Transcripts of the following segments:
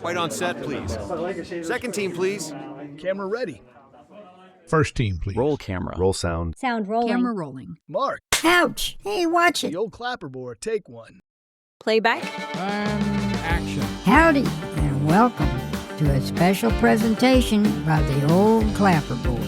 White on set, please. Second team, please. Camera ready. First team, please. Roll camera. Roll sound. Sound rolling. Camera rolling. Mark, Ouch! Hey, watch it. the old clapperboard, take one. Playback. And action. Howdy, and welcome to a special presentation by the old clapperboard.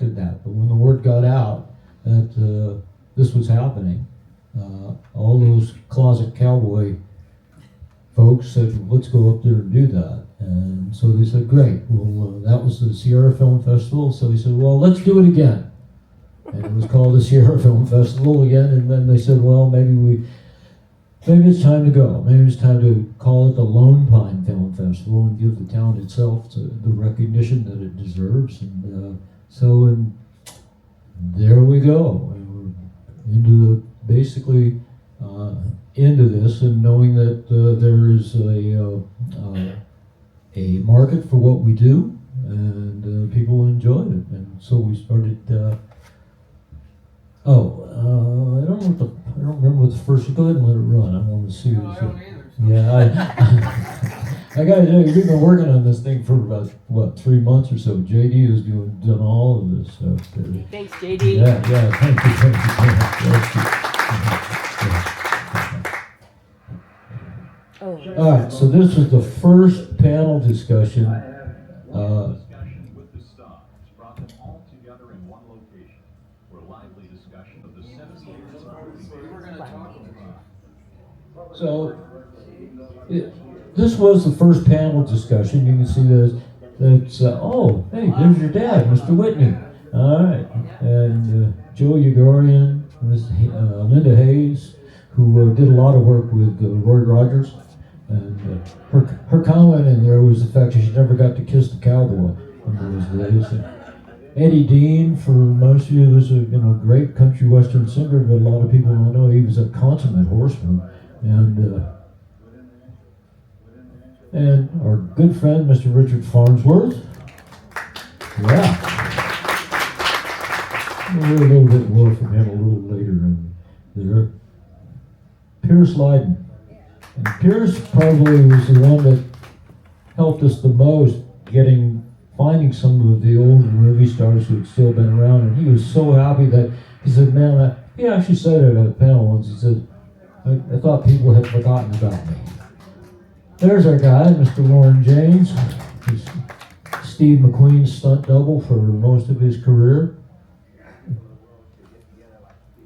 That, but when the word got out that this was happening, all those closet cowboy folks said, let's go up there and do that. And so they said, great. Well, that was the Sierra Film Festival. So he said, well, let's do it again. And it was called the Sierra Film Festival again. And then they said, well, maybe it's time to go. Maybe it's time to call it the Lone Pine Film Festival and give the town itself the recognition that it deserves. And there we go. We're into basically into this, and knowing that there is a market for what we do, and people enjoy it, and so we started. I don't remember what the first. Go ahead and let it run. I want to see. I got to tell you, we've been working on this thing for about 3 months or so. JD has done all of this stuff. Thanks, JD. Yeah, thank you. All right, so this is the first panel discussion. Discussion with the stars brought them all together in one location for lively discussion of the 70 years of So this was the first panel discussion. You can see that's hey, there's your dad, Mr. Whitney. All right, and Joe Ugarian, Linda Hayes, who did a lot of work with Roy Rogers, and her comment in there was the fact that she never got to kiss the cowboy in those days. And Eddie Dean, for most of you, was a great country western singer, but a lot of people don't know he was a consummate horseman. And our good friend, Mr. Richard Farnsworth. Yeah. We'll hear a little bit more from him a little later in there. Pierce Lydon. And Pierce probably was the one that helped us the most finding some of the older movie stars who had still been around. And he was so happy that he said, man, he actually said it at a panel once. He said, I thought people had forgotten about me. There's our guy, Mr. Lauren James. He's Steve McQueen's stunt double for most of his career.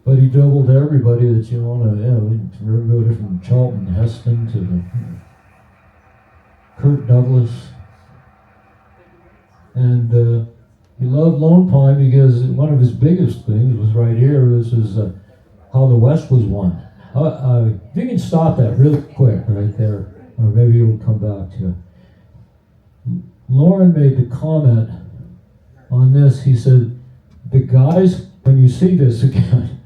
But he doubled everybody that you want to, everybody from Charlton Heston to Kirk Douglas. And he loved Lone Pine because one of his biggest things was right here. This is how the West was won. If you can stop that really quick right there, or maybe it'll come back to it. Lauren made the comment on this. He said, the guys, when you see this again,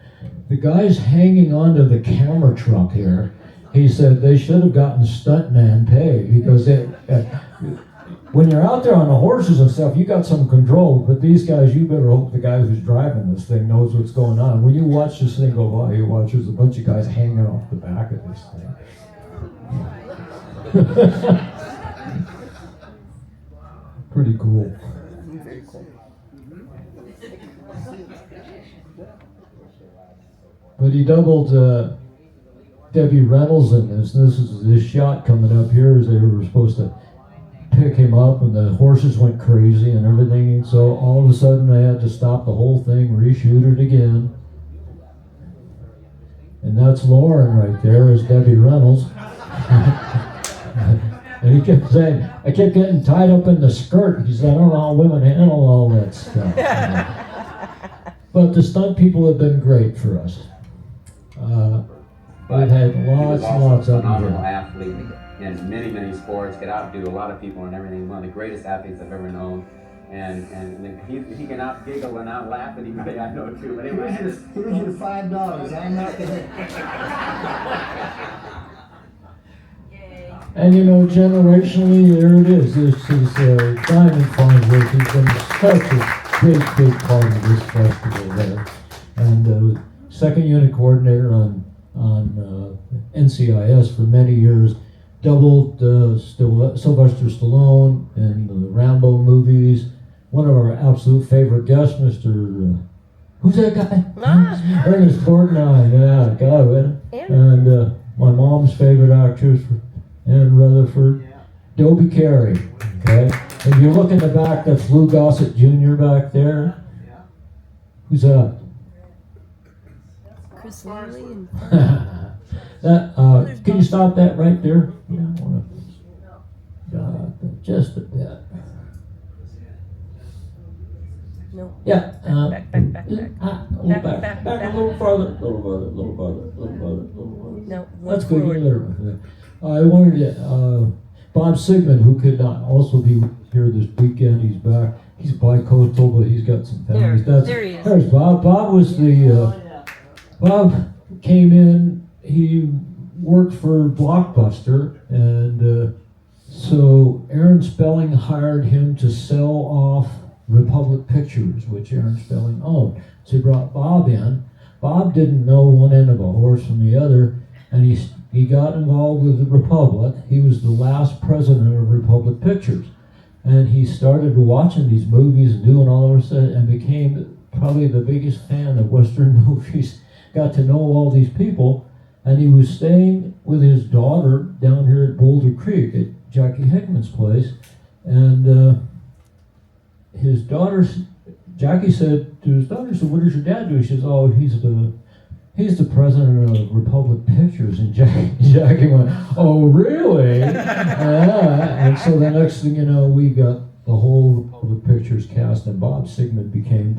the guys hanging onto the camera truck here, he said they should have gotten stuntman pay because when you're out there on the horses and stuff, you got some control, but these guys, you better hope the guy who's driving this thing knows what's going on. When you watch this thing go by, you watch there's a bunch of guys hanging off the back of this thing. Pretty cool. But he doubled Debbie Reynolds in this. This is this shot coming up here as they were supposed to pick him up, and the horses went crazy and everything. So all of a sudden they had to stop the whole thing, reshoot it again. And that's Lauren right there as Debbie Reynolds. And he kept saying, I kept getting tied up in the skirt. He said, I don't know how women handle all that stuff. But the stunt people have been great for us. We've had lots and lots of them. Phenomenal athlete in many sports, could outdo a lot of people and everything. One of the greatest athletes I've ever known. And then he can out giggle and out laugh anybody I know too. But anyway, Here's your $5. I'm not gonna. And you know, generationally, there it is. This is Diamond Farnsworth has been such a big part of this festival there. And second unit coordinator on NCIS for many years, doubled Sylvester Stallone in the Rambo movies. One of our absolute favorite guests, Mr. Who's that guy? Ernest Borgnine, yeah, God, and my mom's favorite actress, Ann Rutherford, Dobie Carey. Okay, if you look in the back, that's Lou Gossett Jr. back there. Who's that? Chris Lilly and That can you stop that right there? Yeah, just a bit. no. Yeah. Back. Back a little farther, little farther. No. That's good. I wanted to, Bob Sigmund, who could not also be here this weekend, he's back. He's bi-coastal, but he's got some families. There he is. There's Bob. Bob was Bob came in, he worked for Blockbuster, and so Aaron Spelling hired him to sell off Republic Pictures, which Aaron Spelling owned. So he brought Bob in. Bob didn't know one end of a horse from the other, and he got involved with the Republic. He was the last president of Republic Pictures. And he started watching these movies and doing all of that and became probably the biggest fan of Western movies. Got to know all these people, and he was staying with his daughter down here at Boulder Creek at Jackie Hickman's place. And his daughter, Jackie said to his daughter, "So what does your dad do?" She says, "Oh, he's the president of Republic Pictures." And Jackie went, "Oh, really?" And so the next thing you know, we got the whole Republic Pictures cast, and Bob Sigmund became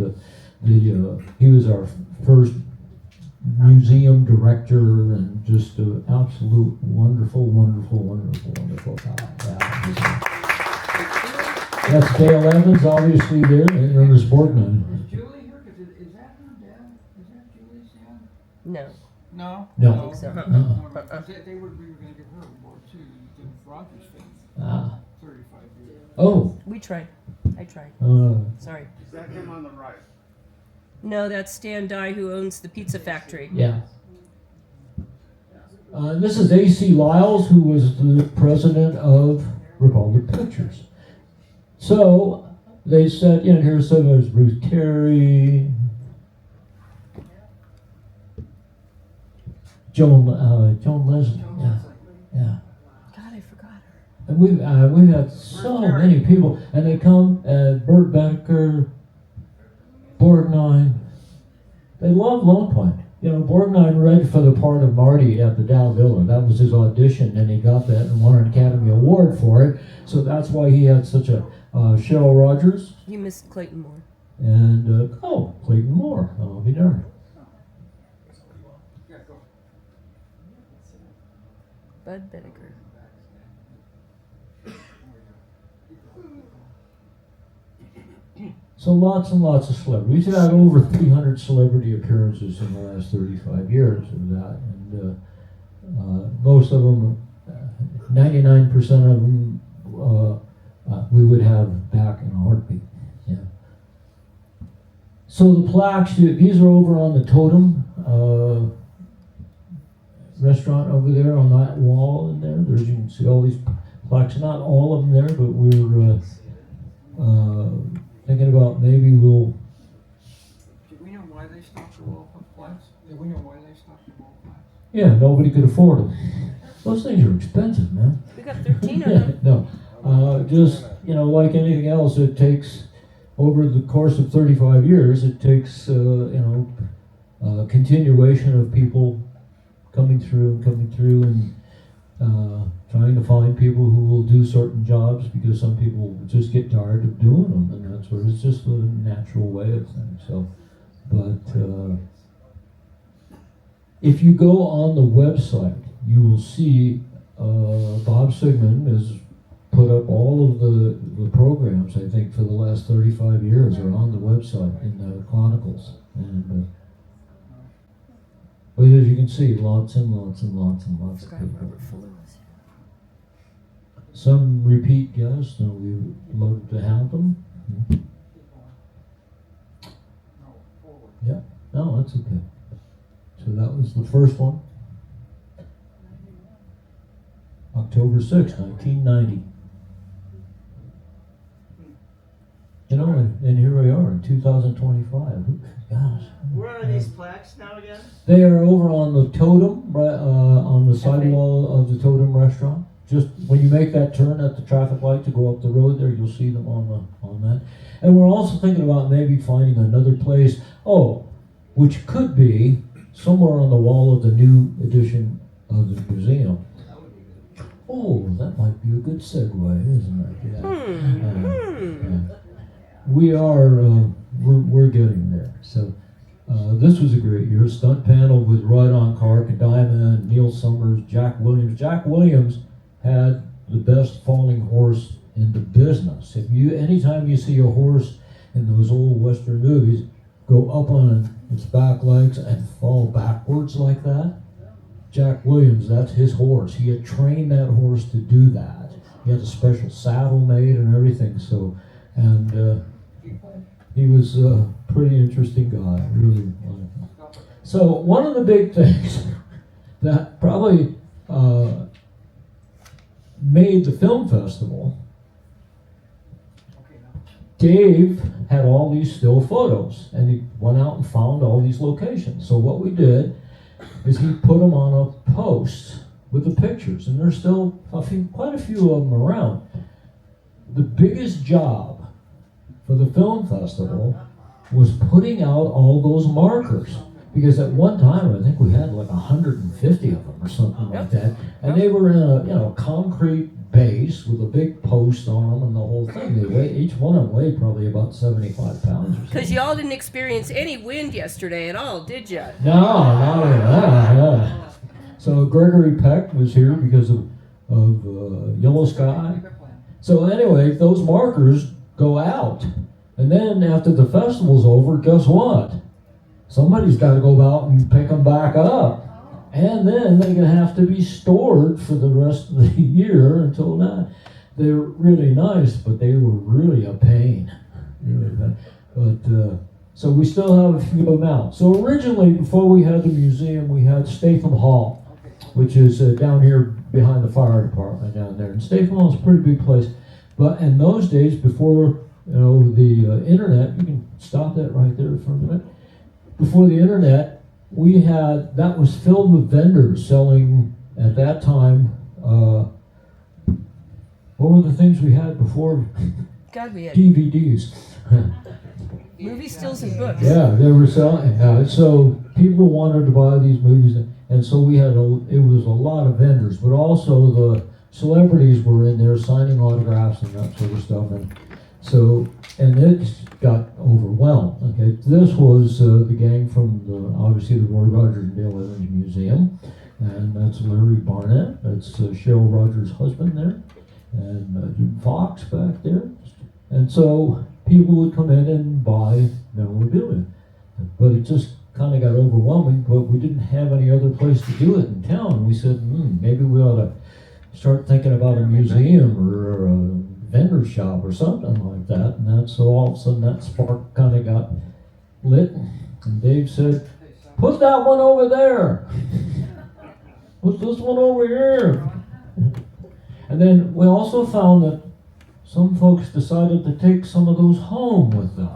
he was our first museum director, and just an absolute wonderful guy. Yeah. That's Dale Evans, obviously there, and Ernest Borgnine. Is Julie here? Is that her dad? Is that Julie's dad? No. No? No. I think so. We were going to give her a award too, the Rogers thing. 35 years. Oh. We tried. I tried. Sorry. Is that him on the right? No, that's Stan Dye, who owns the pizza factory. Yeah. This is A.C. Lyles, who was the president of Republic Pictures. So they said, here's some of Bruce Terry, Joan Leslie. Yeah. God, I forgot her. And we've had so many people, and they come, Burt Becker, Borgnine. They love Lone Pine. Borgnine read for the part of Marty at the Dow Villa. That was his audition, and he got that and won an Academy Award for it. So that's why he had such a Cheryl Rogers. You missed Clayton Moore. And Clayton Moore. I'll be darned. Bud Bedecker. So lots and lots of celebrities. We've had over 300 celebrity appearances in the last 35 years of that. And most of them, 99% of them, we would have back in a heartbeat. Yeah. So the plaques, these are over on the Totem restaurant over there on that wall in there. You can see all these plaques. Not all of them there, but we're thinking about maybe we'll. Do we know why they stopped the wall plaques? Do we know why they stopped the wall plaques? Yeah, nobody could afford them. Those things are expensive, man. We got 13 of them. No, just like anything else, it takes over the course of 35 years. It takes continuation of people coming through, and trying to find people who will do certain jobs, because some people just get tired of doing them, and that's what it's just a natural way of things. So, but if you go on the website, you will see Bob Sigmund is put up all of the programs, I think, for the last 35 years are on the website in the Chronicles. And but as you can see, lots and lots and lots and lots of people. Some repeat guests, and we love to have them. Yeah, no, that's okay. So that was the first one. October 6, 1990. You know, and here we are in 2025. Gosh. Where are these plaques now again? They are over on the totem, on the sidewall of the Totem restaurant. Just when you make that turn at the traffic light to go up the road there, you'll see them on that. And we're also thinking about maybe finding another place, which could be somewhere on the wall of the new edition of the museum. Oh, that might be a good segue, isn't it? Yeah. We are, we're getting there. So this was a great year. Stunt panel with Ride on Clark, Diamond, Neil Summers, Jack Williams. Jack Williams had the best falling horse in the business. Anytime you see a horse in those old Western movies go up on its back legs and fall backwards like that, Jack Williams, that's his horse. He had trained that horse to do that. He had a special saddle made and everything. So, and he was a pretty interesting guy, really. So one of the big things that probably made the film festival, Dave had all these still photos, and he went out and found all these locations. So what we did is he put them on a post with the pictures, and there's still quite a few of them around. The biggest job for the film festival was putting out all those markers, because at one time I think we had like 150 of them or something like that, and they were in a concrete base with a big post on them and the whole thing. They weigh, each one of them weighed probably about 75 pounds. Because y'all didn't experience any wind yesterday at all, did ya? No, not at all. Yeah. So Gregory Peck was here because of Yellow Sky. So anyway, those markers go out. And then after the festival's over, guess what? Somebody's got to go out and pick them back up. And then they're going to have to be stored for the rest of the year until that. They're really nice, but they were really a pain. But so we still have a few of them out. So originally, before we had the museum, we had Statham Hall, which is down here behind the fire department down there. And Statham Hall is a pretty big place. But in those days, before the internet, you can stop that right there for a minute. Before the internet, we had, that was filled with vendors selling, at that time, what were the things we had before? God, we had DVDs. movie stills and books. Yeah, they were selling, so people wanted to buy these movies, and so we had, it was a lot of vendors, but also the celebrities were in there signing autographs and that sort of stuff, and it got overwhelmed. Okay, this was the gang from obviously the Roy Rogers and Dale Evans Museum, and that's Larry Barnett. That's Cheryl Rogers' husband there, and Jim Fox back there. And so people would come in and buy memorabilia, but it just kind of got overwhelming. But we didn't have any other place to do it in town. We said, maybe we ought to start thinking about a museum or a vendor shop or something like that. And that's so all of a sudden that spark kind of got lit, and Dave said, put that one over there, put this one over here. And then we also found that some folks decided to take some of those home with them.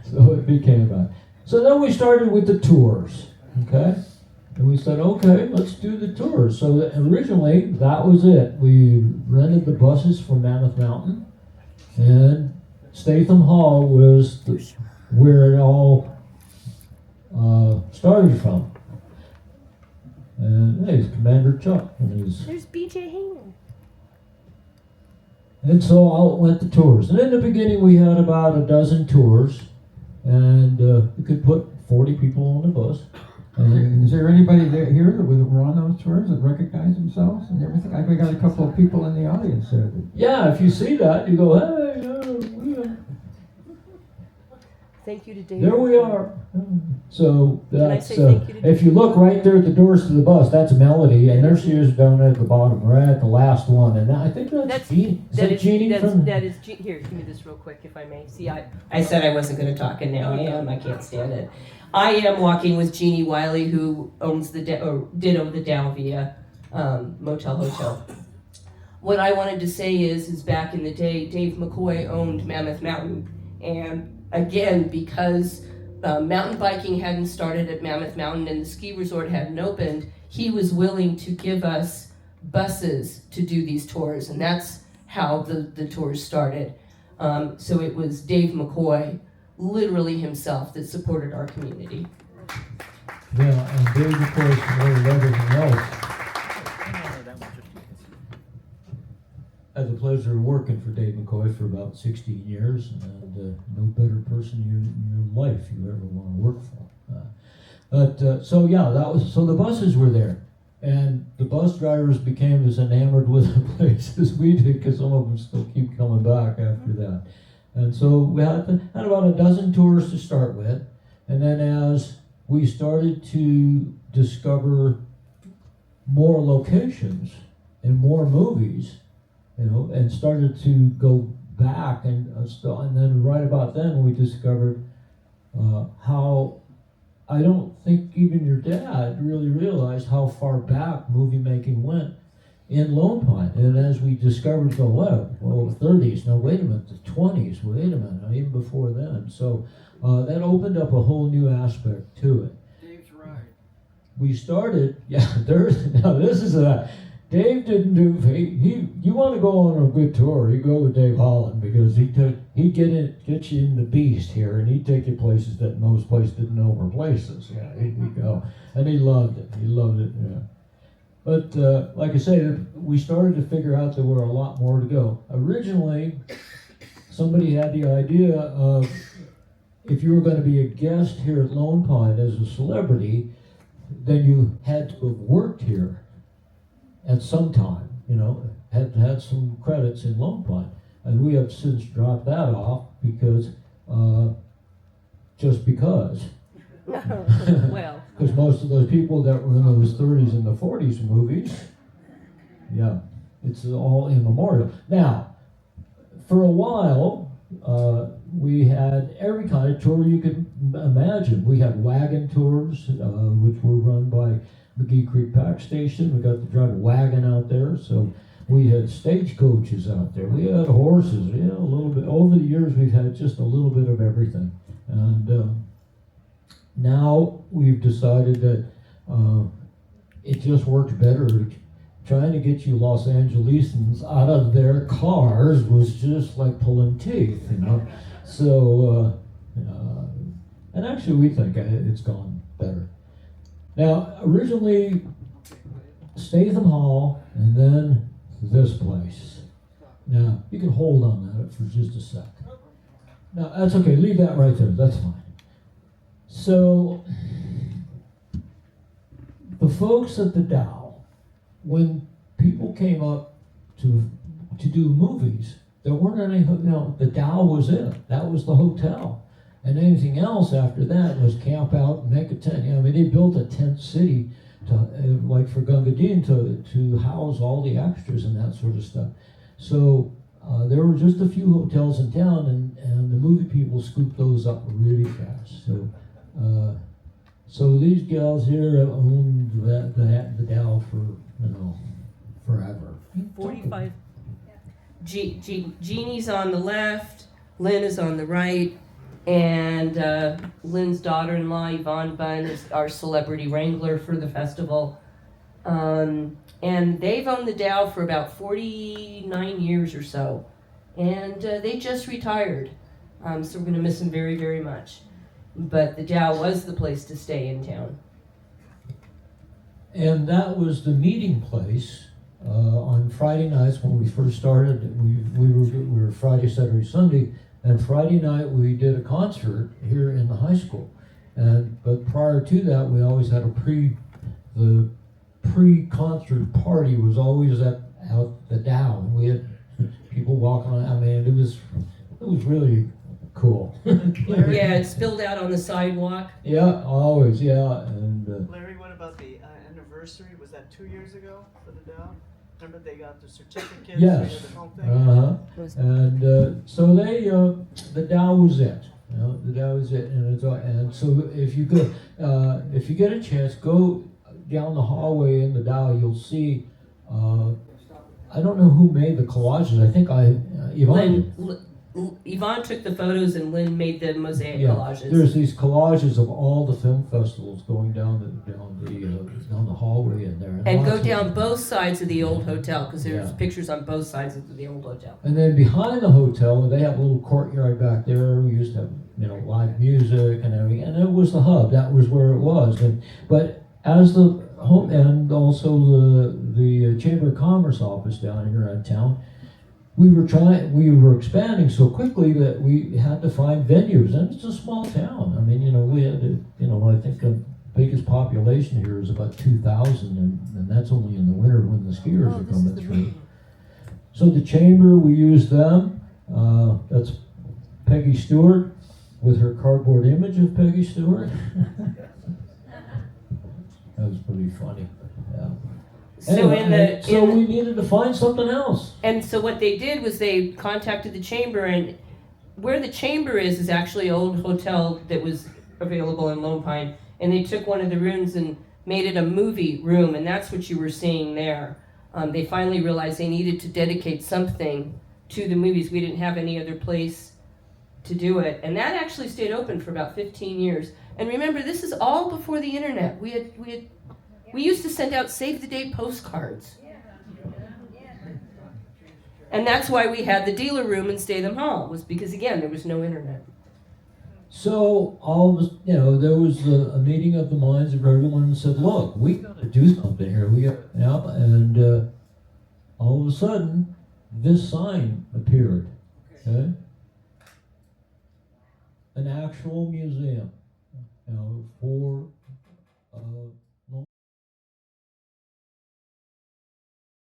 So it became that. So then we started with the tours, okay? And we said, okay, let's do the tours. So originally, that was it. We rented the buses from Mammoth Mountain, and Statham Hall was where it all started from. And hey, it's Commander Chuck. There's BJ Hayner. And so out went the tours. And in the beginning, we had about a dozen tours, and we could put 40 people on the bus. And is there anybody there here that were on those tours that recognize themselves and everything? I got a couple of people in the audience there. Yeah, if you see that, you go, hey, Thank you to Dave. there we are. So Can I that's say thank you to if you look right there at the doors to the bus, that's Melody, and there she is down at the bottom, right at the last one. And I think that's Jeannie. Is that Jeannie from? That is here. Give me this real quick, if I may. See, I said I wasn't going to talk, and now I am. I can't stand it. I am walking with Jeannie Wiley, who owns did own the Dalvia Motel Hotel. What I wanted to say is back in the day, Dave McCoy owned Mammoth Mountain, and again, because mountain biking hadn't started at Mammoth Mountain and the ski resort hadn't opened, he was willing to give us buses to do these tours, and that's how the tours started. So it was Dave McCoy, literally himself, that supported our community. Yeah, and Dave McCoy supported everything else. I had the pleasure of working for Dave McCoy for about 16 years, and no better person in your life you ever want to work for. So the buses were there, and the bus drivers became as enamored with the place as we did, because some of them still keep coming back after that. And so we had about a dozen tours to start with, and then as we started to discover more locations and more movies, and started to go back, and then right about then we discovered how I don't think even your dad really realized how far back movie making went in Lone Pine. And as we discovered the 30s, no, wait a minute, the 20s, wait a minute, even before then. So that opened up a whole new aspect to it. Dave's right. We started, Dave didn't do, you want to go on a good tour, you go with Dave Holland, because he'd get you in the beast here, and he'd take you places that most places didn't know were places. Yeah, he'd go. And he loved it, yeah. But like I say, we started to figure out there were a lot more to go. Originally, somebody had the idea of, if you were going to be a guest here at Lone Pine as a celebrity, then you had to have worked here at some time, had some credits in Lone Pine. And we have since dropped that off because, just because. Well. Because most of those people that were in those 30s and the 40s movies, yeah, it's all immemorial. Now, for a while, we had every kind of tour you could imagine. We had wagon tours, which were run by McGee Creek Pack Station. We got to drive a wagon out there, so we had stagecoaches out there. We had horses, a little bit. Over the years, we've had just a little bit of everything. And now we've decided that it just works better. Trying to get you Los Angelesans out of their cars was just like pulling teeth, So, and actually we think it's gone better. Now, originally, Statham Hall, and then this place. Now, you can hold on that for just a sec. Now, that's okay, leave that right there, that's fine. So, the folks at the Dow, when people came up to do movies, there weren't any, the Dow was it. That was the hotel. And anything else after that was camp out and make a tent. They built a tent city to, like for Gunga Din, to house all the extras and that sort of stuff. So there were just a few hotels in town, and the movie people scooped those up really fast. So these gals here have owned the Dow for forever. 45. Jeannie's on the left, Lynn is on the right, and Lynn's daughter-in-law, Yvonne Bunn, is our celebrity wrangler for the festival. And they've owned the Dow for about 49 years or so. And they just retired. So we're going to miss them very, very much. But the Dow was the place to stay in town. And that was the meeting place on Friday nights when we first started. We were Friday, Saturday, Sunday, and Friday night we did a concert here in the high school. But prior to that, we always had the pre-concert party was always out the Dow. We had people walking on. I mean, it was really cool. Yeah, it spilled out on the sidewalk. Yeah, always, yeah. And Larry, what about the anniversary? Was that 2 years ago for the Dow? Remember they got the certificates? yes, They had the whole thing? and so they the Dow was it. You know, the Dow was it, and so if you get a chance, go down the hallway in the Dow. You'll see. I don't know who made the collages. I think Yvonne. Yvonne took the photos and Lynn made the mosaic Yeah, collages. there's these collages of all the film festivals going down the hallway in there, And go lots of down them. both sides of the old hotel, because there's Yeah. pictures on both sides of the old hotel. And then behind the hotel, they have a little courtyard back there. We used to have, live music and everything, and it was the hub. That was where it was. But as the home and also the Chamber of Commerce office down here in town, we were expanding so quickly that we had to find venues, and it's a small town. I mean, we had to, I think the biggest population here is about 2,000, and that's only in the winter when the skiers are coming through. So the Chamber, we used them. That's Peggy Stewart with her cardboard image of Peggy Stewart. That was pretty funny. Yeah. So Anyway, we needed to find something else. And so what they did was they contacted the Chamber, and where the Chamber is actually an old hotel that was available in Lone Pine, and they took one of the rooms and made it a movie room, and that's what you were seeing there. They finally realized they needed to dedicate something to the movies. We didn't have any other place to do it, and that actually stayed open for about 15 years. And remember, this is all before the internet. We used to send out save-the-date postcards. And that's why we had the dealer room in Statham Hall, was because, again, there was no internet. So there was a meeting of the minds of everyone and said, look, we got to do something here. And all of a sudden, this sign appeared. Okay? An actual museum.